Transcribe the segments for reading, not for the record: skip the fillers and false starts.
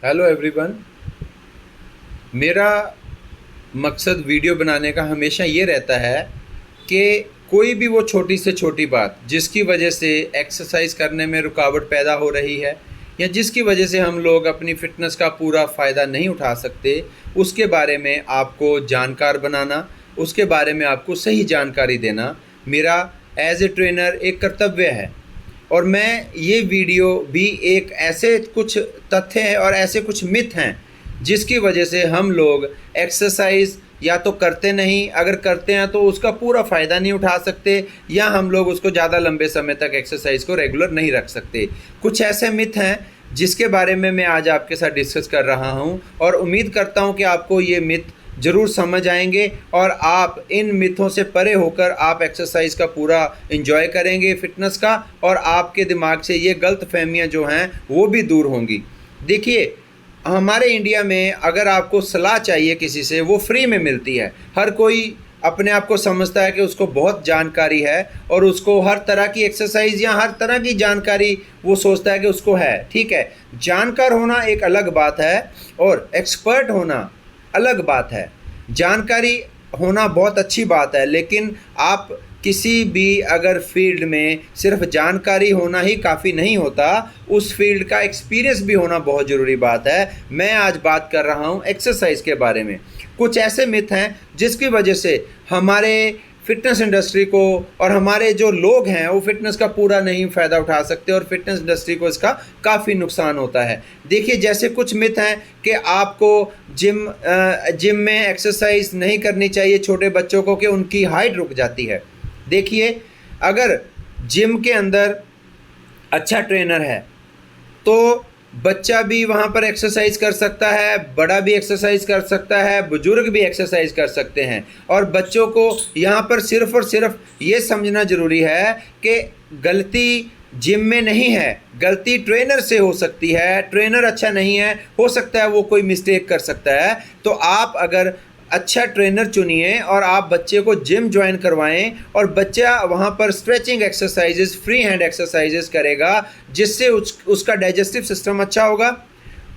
Hello everyone. मेरा मकसद video बनाने का हमेशा ये रहता है कि कोई भी वो छोटी से छोटी बात जिसकी वजह से एक्सरसाइज करने में रुकावट पैदा हो रही है या जिसकी वजह से हम लोग अपनी फ़िटनेस का पूरा फ़ायदा नहीं उठा सकते, उसके बारे में आपको जानकार बनाना, उसके बारे में आपको सही जानकारी देना मेरा एज ए ट्रेनर एक कर्तव्य है। और मैं ये वीडियो भी एक ऐसे कुछ तथ्य हैं और ऐसे कुछ मिथ हैं जिसकी वजह से हम लोग एक्सरसाइज या तो करते नहीं, अगर करते हैं तो उसका पूरा फ़ायदा नहीं उठा सकते, या हम लोग उसको ज़्यादा लंबे समय तक एक्सरसाइज को रेगुलर नहीं रख सकते। कुछ ऐसे मिथ हैं जिसके बारे में मैं आज आपके साथ डिस्कस कर रहा हूं, और उम्मीद करता हूं कि आपको ये मिथ ज़रूर समझ आएंगे और आप इन मिथों से परे होकर आप एक्सरसाइज का पूरा एंजॉय करेंगे, फिटनेस का, और आपके दिमाग से ये गलत फहमियाँ जो हैं वो भी दूर होंगी। देखिए, हमारे इंडिया में अगर आपको सलाह चाहिए किसी से, वो फ्री में मिलती है। हर कोई अपने आप को समझता है कि उसको बहुत जानकारी है और उसको हर तरह की एक्सरसाइज या हर तरह की जानकारी वो सोचता है कि उसको है। ठीक है, जानकार होना एक अलग बात है और एक्सपर्ट होना अलग बात है। जानकारी होना बहुत अच्छी बात है, लेकिन आप किसी भी अगर फील्ड में सिर्फ जानकारी होना ही काफ़ी नहीं होता, उस फील्ड का एक्सपीरियंस भी होना बहुत ज़रूरी बात है। मैं आज बात कर रहा हूँ एक्सरसाइज के बारे में। कुछ ऐसे मिथ हैं जिसकी वजह से हमारे फिटनेस इंडस्ट्री को और हमारे जो लोग हैं वो फिटनेस का पूरा नहीं फ़ायदा उठा सकते और फिटनेस इंडस्ट्री को इसका काफ़ी नुकसान होता है। देखिए, जैसे कुछ मिथ हैं कि आपको जिम में एक्सरसाइज नहीं करनी चाहिए छोटे बच्चों को कि उनकी हाइट रुक जाती है। देखिए, अगर जिम के अंदर अच्छा ट्रेनर है तो बच्चा भी वहाँ पर एक्सरसाइज कर सकता है, बड़ा भी एक्सरसाइज कर सकता है, बुजुर्ग भी एक्सरसाइज कर सकते हैं। और बच्चों को यहाँ पर सिर्फ़ और सिर्फ ये समझना ज़रूरी है कि गलती जिम में नहीं है, गलती ट्रेनर से हो सकती है। ट्रेनर अच्छा नहीं है, हो सकता है वो कोई मिस्टेक कर सकता है। तो आप अगर अच्छा ट्रेनर चुनिए और आप बच्चे को जिम ज्वाइन करवाएं और बच्चा वहाँ पर stretching exercises, free hand exercises करेगा, जिससे उसका डाइजेस्टिव सिस्टम अच्छा होगा,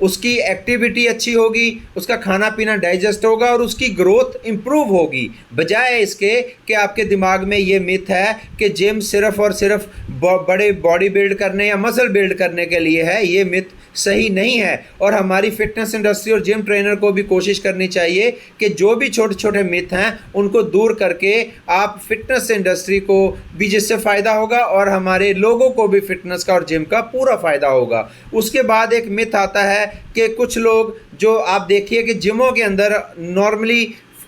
उसकी एक्टिविटी अच्छी होगी, उसका खाना पीना डाइजेस्ट होगा और उसकी ग्रोथ इम्प्रूव होगी। बजाय इसके कि आपके दिमाग में ये मिथ है कि जिम सिर्फ़ और सिर्फ बड़े बॉडी बिल्ड करने या मसल बिल्ड करने के लिए है। ये मिथ सही नहीं है। और हमारी फिटनेस इंडस्ट्री और जिम ट्रेनर को भी कोशिश करनी चाहिए कि जो भी छोटे छोटे मिथ हैं उनको दूर करके आप फिटनेस इंडस्ट्री को भी जिससे फ़ायदा होगा और हमारे लोगों को भी फिटनेस का और जिम का पूरा फ़ायदा होगा। उसके बाद एक मिथ आता है कि कुछ लोग, जो आप देखिए कि जिमों के अंदर नॉर्मली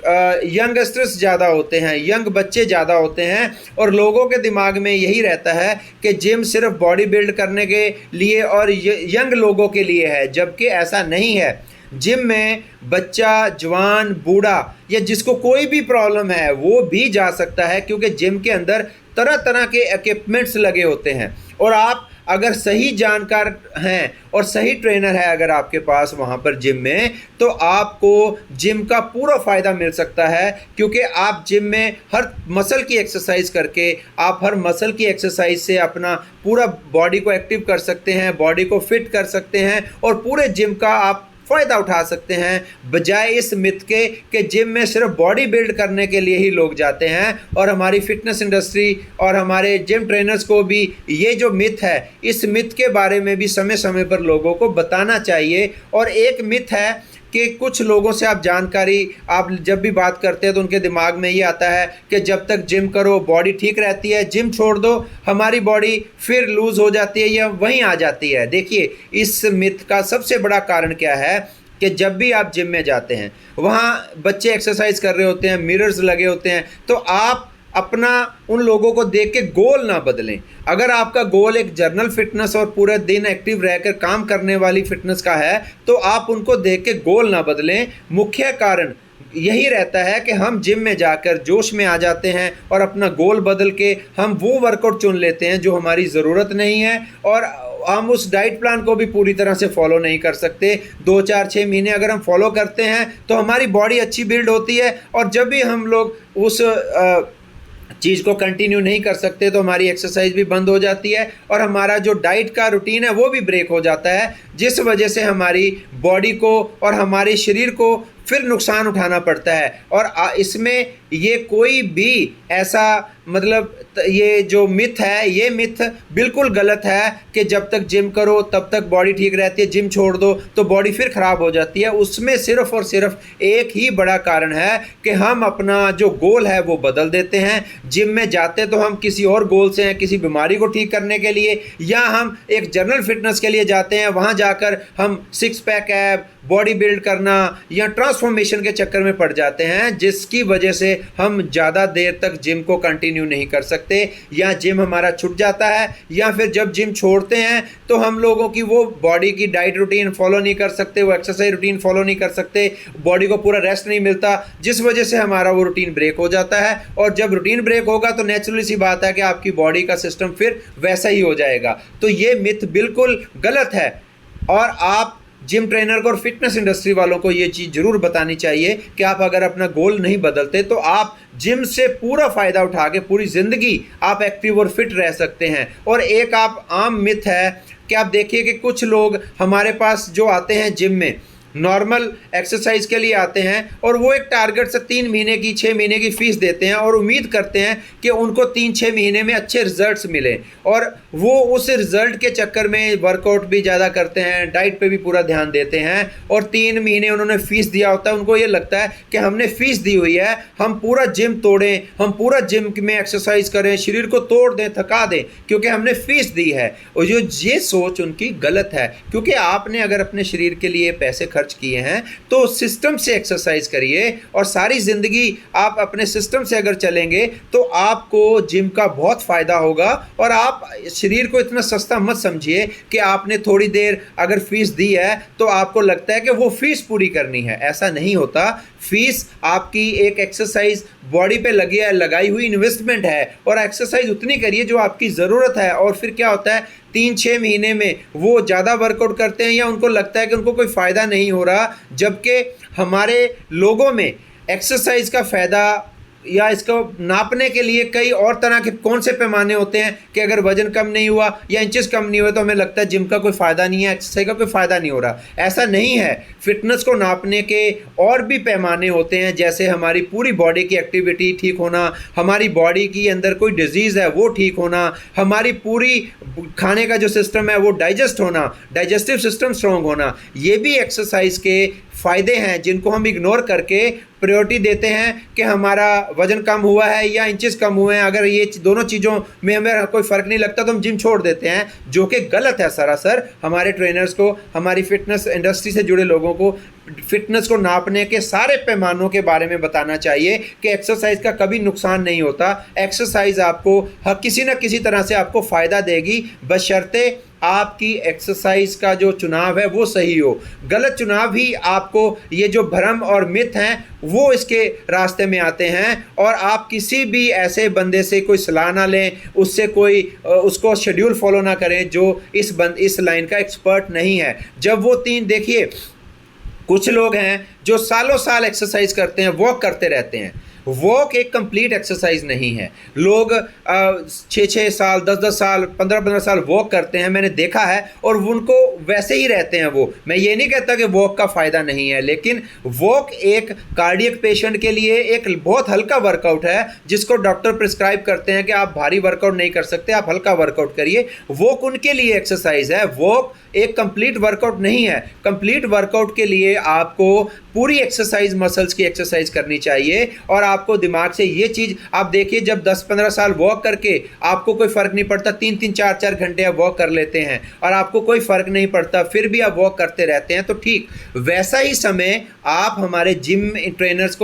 यंगस्टर्स ज़्यादा होते हैं, यंग बच्चे ज़्यादा होते हैं, और लोगों के दिमाग में यही रहता है कि जिम सिर्फ बॉडी बिल्ड करने के लिए और यंग लोगों के लिए है, जबकि ऐसा नहीं है। जिम में बच्चा, जवान, बूढ़ा या जिसको कोई भी प्रॉब्लम है वो भी जा सकता है, क्योंकि जिम के अंदर तरह तरह के इक्विपमेंट्स लगे होते हैं। और आप अगर सही जानकार हैं और सही ट्रेनर है अगर आपके पास वहाँ पर जिम में, तो आपको जिम का पूरा फ़ायदा मिल सकता है, क्योंकि आप जिम में हर मसल की एक्सरसाइज करके आप हर मसल की एक्सरसाइज से अपना पूरा बॉडी को एक्टिव कर सकते हैं, बॉडी को फिट कर सकते हैं और पूरे जिम का आप फ़ायदा उठा सकते हैं। बजाय इस मिथ के कि जिम में सिर्फ बॉडी बिल्ड करने के लिए ही लोग जाते हैं। और हमारी फिटनेस इंडस्ट्री और हमारे जिम ट्रेनर्स को भी ये जो मिथ है, इस मिथ के बारे में भी समय समय पर लोगों को बताना चाहिए। और एक मिथ है कि कुछ लोगों से आप जानकारी, आप जब भी बात करते हैं तो उनके दिमाग में ये आता है कि जब तक जिम करो बॉडी ठीक रहती है, जिम छोड़ दो हमारी बॉडी फिर लूज़ हो जाती है या वहीं आ जाती है। देखिए, इस मिथ का सबसे बड़ा कारण क्या है कि जब भी आप जिम में जाते हैं वहाँ बच्चे एक्सरसाइज कर रहे होते हैं, मिरर्स लगे होते हैं, तो आप अपना उन लोगों को देख के गोल ना बदलें। अगर आपका गोल एक जर्नल फिटनेस और पूरे दिन एक्टिव रहकर काम करने वाली फिटनेस का है, तो आप उनको देख के गोल ना बदलें। मुख्य कारण यही रहता है कि हम जिम में जाकर जोश में आ जाते हैं और अपना गोल बदल के हम वो वर्कआउट चुन लेते हैं जो हमारी ज़रूरत नहीं है, और हम उस डाइट प्लान को भी पूरी तरह से फॉलो नहीं कर सकते। 2 4 6 महीने अगर हम फॉलो करते हैं तो हमारी बॉडी अच्छी बिल्ड होती है, और जब भी हम लोग उस चीज़ को कंटिन्यू नहीं कर सकते तो हमारी एक्सरसाइज भी बंद हो जाती है और हमारा जो डाइट का रूटीन है वो भी ब्रेक हो जाता है, जिस वजह से हमारी बॉडी को और हमारे शरीर को फिर नुकसान उठाना पड़ता है। और इसमें ये कोई भी ऐसा मतलब ये जो मिथ है, ये मिथ बिल्कुल गलत है कि जब तक जिम करो तब तक बॉडी ठीक रहती है, जिम छोड़ दो तो बॉडी फिर ख़राब हो जाती है। उसमें सिर्फ़ और सिर्फ एक ही बड़ा कारण है कि हम अपना जो गोल है वो बदल देते हैं। जिम में जाते तो हम किसी और गोल से हैं, किसी बीमारी को ठीक करने के लिए, या हम एक जनरल फिटनेस के लिए जाते हैं, वहाँ जाकर हम six pack abs, body build करना या ट्रांसफॉर्मेशन के चक्कर में पड़ जाते हैं, जिसकी वजह से हम ज़्यादा देर तक जिम को कंटिन्यू नहीं कर सकते, या जिम हमारा छूट जाता है, या फिर जब जिम छोड़ते हैं तो हम लोगों की वो बॉडी की डाइट रूटीन फॉलो नहीं कर सकते, वो एक्सरसाइज रूटीन फॉलो नहीं कर सकते, बॉडी को पूरा रेस्ट नहीं मिलता, जिस वजह से हमारा वो रूटीन ब्रेक हो जाता है। और जब रूटीन ब्रेक होगा तो नेचुरली सी बात है कि आपकी बॉडी का सिस्टम फिर वैसा ही हो जाएगा। तो ये मिथ बिल्कुल गलत है और आप जिम ट्रेनर को और फिटनेस इंडस्ट्री वालों को ये चीज़ ज़रूर बतानी चाहिए कि आप अगर अपना गोल नहीं बदलते तो आप जिम से पूरा फ़ायदा उठा के पूरी ज़िंदगी आप एक्टिव और फिट रह सकते हैं। और एक आप आम मिथ है कि आप देखिए कि कुछ लोग हमारे पास जो आते हैं जिम में नॉर्मल एक्सरसाइज के लिए आते हैं और वो एक टारगेट से 3 महीने की 6 महीने की फ़ीस देते हैं और उम्मीद करते हैं कि उनको 3-6 महीने में अच्छे रिजल्ट्स मिलें, और वो उस रिज़ल्ट के चक्कर में वर्कआउट भी ज़्यादा करते हैं, डाइट पे भी पूरा ध्यान देते हैं, और 3 महीने उन्होंने फ़ीस दिया होता है। उनको ये लगता है कि हमने फ़ीस दी हुई है, हम पूरा जिम तोड़ें, हम पूरा जिम में एक्सरसाइज करें, शरीर को तोड़ दें, थका दें, क्योंकि हमने फ़ीस दी है। और जो ये सोच उनकी गलत है, क्योंकि आपने अगर अपने शरीर के लिए पैसे खर्च किए हैं तो सिस्टम से एक्सरसाइज करिए, और सारी ज़िंदगी आप अपने सिस्टम से अगर चलेंगे तो आपको जिम का बहुत फ़ायदा होगा। और आप शरीर को इतना सस्ता मत समझिए कि आपने थोड़ी देर अगर फ़ीस दी है तो आपको लगता है कि वो फ़ीस पूरी करनी है, ऐसा नहीं होता। फ़ीस आपकी एक एक्सरसाइज बॉडी पे लगाई हुई इन्वेस्टमेंट है, और एक्सरसाइज उतनी करिए जो आपकी ज़रूरत है। और फिर क्या होता है, 3-6 महीने में वो ज़्यादा वर्कआउट करते हैं या उनको लगता है कि उनको कोई फ़ायदा नहीं हो रहा, जबकि हमारे लोगों में एक्सरसाइज का फ़ायदा या इसको नापने के लिए कई और तरह के कौन से पैमाने होते हैं कि अगर वजन कम नहीं हुआ या इंचेस कम नहीं हुआ तो हमें लगता है जिम का कोई फ़ायदा नहीं है, एक्सरसाइज का कोई फ़ायदा नहीं हो रहा। ऐसा नहीं है। फिटनेस को नापने के और भी पैमाने होते हैं, जैसे हमारी पूरी बॉडी की एक्टिविटी ठीक होना, हमारी बॉडी के अंदर कोई डिजीज़ है वो ठीक होना, हमारी पूरी खाने का जो सिस्टम है वो डाइजेस्ट होना, डाइजेस्टिव सिस्टम स्ट्रॉन्ग होना, ये भी एक्सरसाइज के फ़ायदे हैं जिनको हम इग्नोर करके प्रायोरिटी देते हैं कि हमारा वज़न कम हुआ है या इंचेस कम हुए हैं। अगर ये दोनों चीज़ों में हमें कोई फ़र्क नहीं लगता तो हम जिम छोड़ देते हैं, जो कि गलत है सरासर। हमारे ट्रेनर्स को, हमारी फ़िटनेस इंडस्ट्री से जुड़े लोगों को फ़िटनेस को नापने के सारे पैमानों के बारे में बताना चाहिए कि एक्सरसाइज का कभी नुकसान नहीं होता। एक्सरसाइज आपको किसी न किसी तरह से आपको फ़ायदा देगी, बशर्ते आपकी एक्सरसाइज का जो चुनाव है वो सही हो। गलत चुनाव ही आपको ये जो भ्रम और मिथ हैं वो इसके रास्ते में आते हैं। और आप किसी भी ऐसे बंदे से कोई सलाह ना लें, उससे कोई उसको शेड्यूल फॉलो ना करें जो इस लाइन का एक्सपर्ट नहीं है। जब वो देखिए कुछ लोग हैं जो सालों साल एक्सरसाइज करते हैं, वॉक करते रहते हैं। वॉक एक कंप्लीट एक्सरसाइज नहीं है। लोग 6-6 साल, 10-10 साल, 15-15 साल वॉक करते हैं, मैंने देखा है, और उनको वैसे ही रहते हैं वो। मैं ये नहीं कहता कि वॉक का फ़ायदा नहीं है, लेकिन वॉक एक कार्डियक पेशेंट के लिए एक बहुत हल्का वर्कआउट है, जिसको डॉक्टर प्रिस्क्राइब करते हैं कि आप भारी वर्कआउट नहीं कर सकते, आप हल्का वर्कआउट करिए। वॉक उनके लिए एक्सरसाइज है, वॉक एक कंप्लीट वर्कआउट नहीं है। कंप्लीट वर्कआउट के लिए आपको पूरी एक्सरसाइज, मसल्स की एक्सरसाइज करनी चाहिए। और आपको दिमाग से ये चीज़ आप देखिए, जब 10-15 साल वॉक करके आपको कोई फ़र्क नहीं पड़ता, 3-3, 4-4 घंटे आप वॉक कर लेते हैं और आपको कोई फ़र्क नहीं पड़ता, फिर भी आप वॉक करते रहते हैं, तो ठीक वैसा ही समय आप हमारे जिम ट्रेनर्स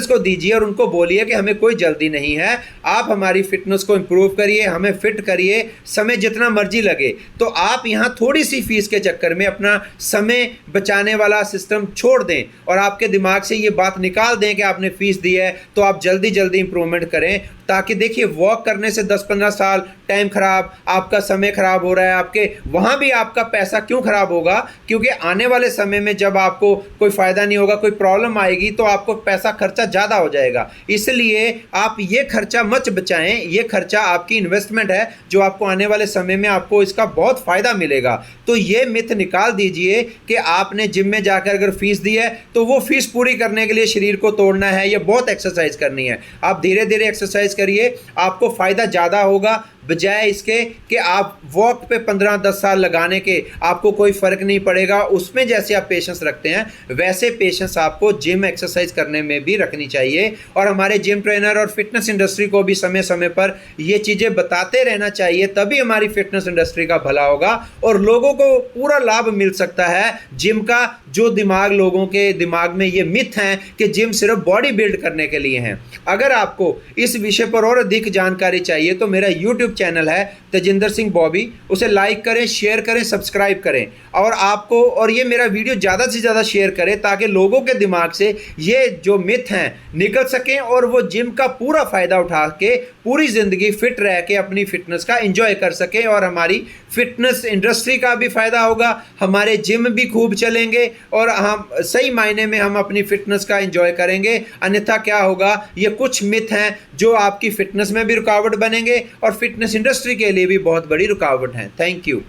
को दीजिए और उनको बोलिए कि हमें कोई जल्दी नहीं है, आप हमारी फ़िटनेस को इम्प्रूव करिए, हमें फ़िट करिए, समय जितना मर्जी लगे। तो आप यहाँ थोड़ी सी फीस के चक्कर में अपना समय बचाने वाला सिस्टम छोड़ दें और आपके दिमाग से ये बात निकाल दें कि आपने फ़ीस दी है तो आप जल्दी जल्दी इंप्रूवमेंट करें। ताकि देखिए वॉक करने से 10-15 साल टाइम ख़राब, आपका समय ख़राब हो रहा है, आपके वहाँ भी आपका पैसा क्यों ख़राब होगा? क्योंकि आने वाले समय में जब आपको कोई फ़ायदा नहीं होगा, कोई प्रॉब्लम आएगी तो आपको पैसा खर्चा ज़्यादा हो जाएगा। इसलिए आप ये खर्चा मत बचाएं, ये खर्चा आपकी इन्वेस्टमेंट है जो आपको आने वाले समय में आपको इसका बहुत फ़ायदा मिलेगा। तो ये मिथ निकाल दीजिए कि आपने जिम में जाकर अगर फ़ीस दी है तो वो फ़ीस पूरी करने के लिए शरीर को तोड़ना है या बहुत एक्सरसाइज करनी है। आप धीरे धीरे एक्सरसाइज करिए, आपको फ़ायदा ज़्यादा होगा बजाय इसके कि आप वॉक पे 15-10 साल लगाने के आपको कोई फ़र्क नहीं पड़ेगा। उसमें जैसे आप पेशेंस रखते हैं वैसे पेशेंस आपको जिम एक्सरसाइज करने में भी रखनी चाहिए। और हमारे जिम ट्रेनर और फिटनेस इंडस्ट्री को भी समय समय पर ये चीज़ें बताते रहना चाहिए, तभी हमारी फिटनेस इंडस्ट्री का भला होगा और लोगों को पूरा लाभ मिल सकता है जिम का। जो दिमाग लोगों के दिमाग में ये मिथ हैं कि जिम सिर्फ बॉडी बिल्ड करने के लिए हैं। अगर आपको इस विषय पर और अधिक जानकारी चाहिए तो मेरा यूट्यूब चैनल है तेजिंदर सिंह बॉबी, उसे लाइक करें, शेयर करें, सब्सक्राइब करें और ये मेरा वीडियो ज़्यादा से ज़्यादा शेयर करें ताकि लोगों के दिमाग से ये जो मिथ हैं निकल सकें और वो जिम का पूरा फ़ायदा उठा के पूरी ज़िंदगी फिट रह के अपनी फ़िटनेस का एंजॉय कर सकें। और हमारी फिटनेस इंडस्ट्री का भी फ़ायदा होगा, हमारे जिम भी खूब चलेंगे और हम सही मायने में हम अपनी फ़िटनेस का एंजॉय करेंगे। अन्यथा क्या होगा, ये कुछ मिथ हैं जो आपकी फ़िटनेस में भी रुकावट बनेंगे और फिटनेस इंडस्ट्री के लिए भी बहुत बड़ी रुकावट हैं। Thank you.